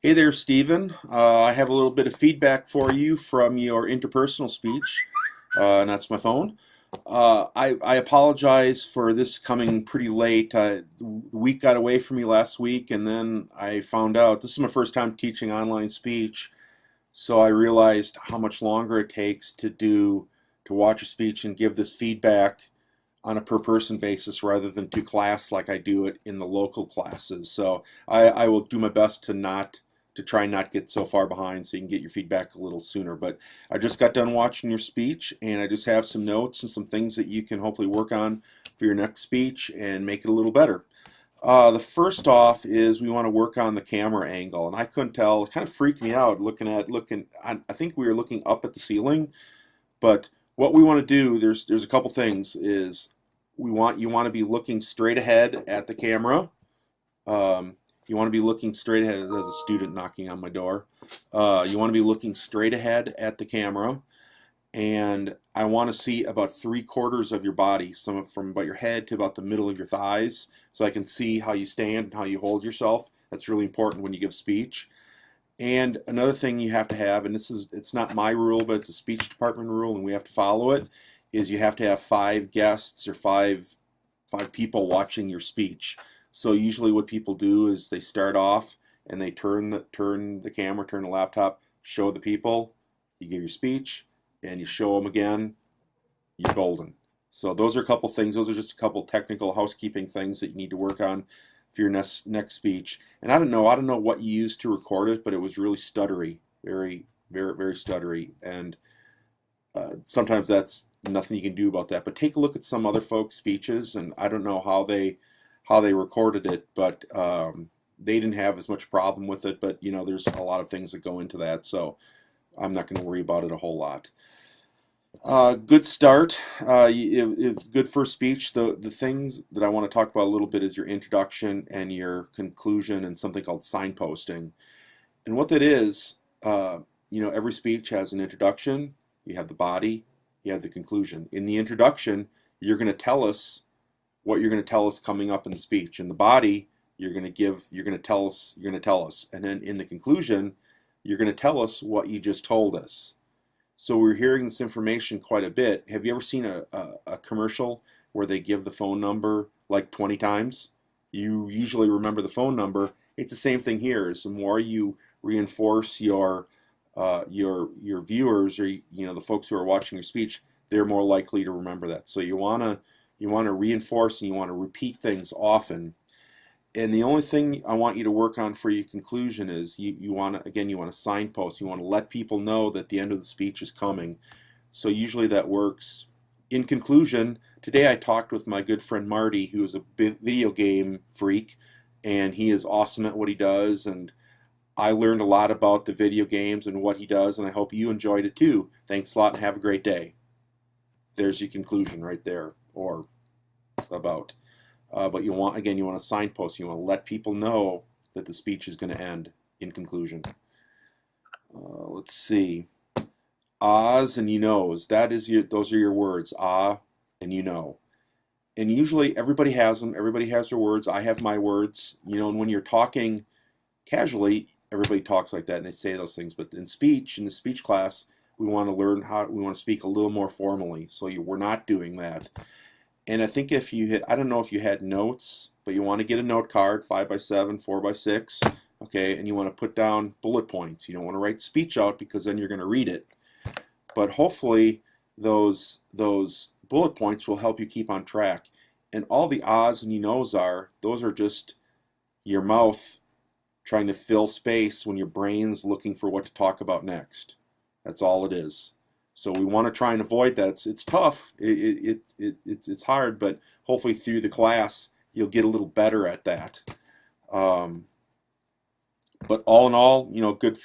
Hey there, Stephen. I have a little bit of feedback for you from your interpersonal speech, and that's my phone. I apologize for this coming pretty late. The week got away from me last week, and then I found out this is my first time teaching online speech, so I realized how much longer it takes to watch a speech and give this feedback on a per person basis rather than to class like I do it in the local classes. So I will do my best to try and not get so far behind so you can get your feedback a little sooner. But I just got done watching your speech and I just have some notes and some things that you can hopefully work on for your next speech and make it a little better. The first off is we want to work on the camera angle, and I couldn't tell. It kind of freaked me out looking. I think we were looking up at the ceiling, but what we want to do, there's a couple things. Is you want to be looking straight ahead at the camera. You want to be looking straight ahead. There's a student knocking on my door. You want to be looking straight ahead at the camera, and I want to see about 3/4 of your body, some from about your head to about the middle of your thighs, so I can see how you stand and how you hold yourself. That's really important when you give speech. And another thing you have to have, and it's not my rule, but it's a speech department rule, and we have to follow it, is you have to have five guests or five people watching your speech. So usually what people do is they start off and they turn the camera, turn the laptop, show the people, you give your speech, and you show them again, you're golden. So those are a couple things. Those are just a couple technical housekeeping things that you need to work on for your next speech. And I don't know what you used to record it, but it was really stuttery, very stuttery. And sometimes that's nothing you can do about that. But take a look at some other folks' speeches, and I don't know how they recorded it, but they didn't have as much problem with it. But you know, there's a lot of things that go into that, so I'm not going to worry about it a whole lot. Good start. It's good first speech. The things that I want to talk about a little bit is your introduction and your conclusion and something called signposting. And what that is, you know, every speech has an introduction. You have the body. You have the conclusion. In the introduction, you're going to tell us what you're going to tell us coming up in the speech. In the body, you're going to tell us. And then in the conclusion, you're going to tell us what you just told us. So we're hearing this information quite a bit. Have you ever seen a commercial where they give the phone number like 20 times? You usually remember the phone number. It's the same thing here. Is the more you reinforce your viewers, or you know, the folks who are watching your speech, they're more likely to remember that. So you want to reinforce and you want to repeat things often. And the only thing I want you to work on for your conclusion is you want to, again, you want to signpost. You want to let people know that the end of the speech is coming. So usually that works. In conclusion, today I talked with my good friend Marty, who is a video game freak, and he is awesome at what he does. And I learned a lot about the video games and what he does, and I hope you enjoyed it too. Thanks a lot and have a great day. There's your conclusion right there, or about. But you want to signpost. You want to let people know that the speech is going to end in conclusion. Let's see. Ahs and you knows. Those are your words. Ah and you know. And usually everybody has them. Everybody has their words. I have my words. You know, and when you're talking casually, everybody talks like that and they say those things. But in speech, in the speech class, we want to speak a little more formally. So we're not doing that. And I think if you I don't know if you had notes, but you want to get a note card, 5x7, 4x6, okay, and you want to put down bullet points. You don't want to write speech out because then you're going to read it. But hopefully those bullet points will help you keep on track. And all the ahs and you knows those are just your mouth trying to fill space when your brain's looking for what to talk about next. That's all it is. So we want to try and avoid that. It's tough. It's hard, but hopefully through the class you'll get a little better at that. But all in all, you know, good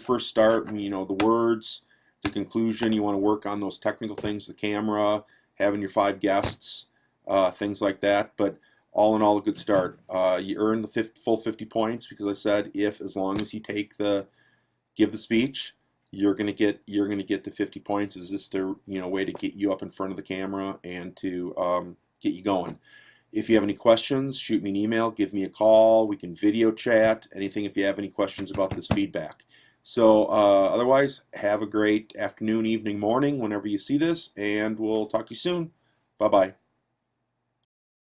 first start. You know, the words, the conclusion. You want to work on those technical things, the camera, having your five guests, things like that. But all in all, a good start. You earn the full 50 points because I said as long as you give the speech, you're gonna get the 50 points. Is this the way to get you up in front of the camera and to get you going? If you have any questions, shoot me an email, give me a call. We can video chat, anything if you have any questions about this feedback. So otherwise, have a great afternoon, evening, morning, whenever you see this, and we'll talk to you soon. Bye-bye.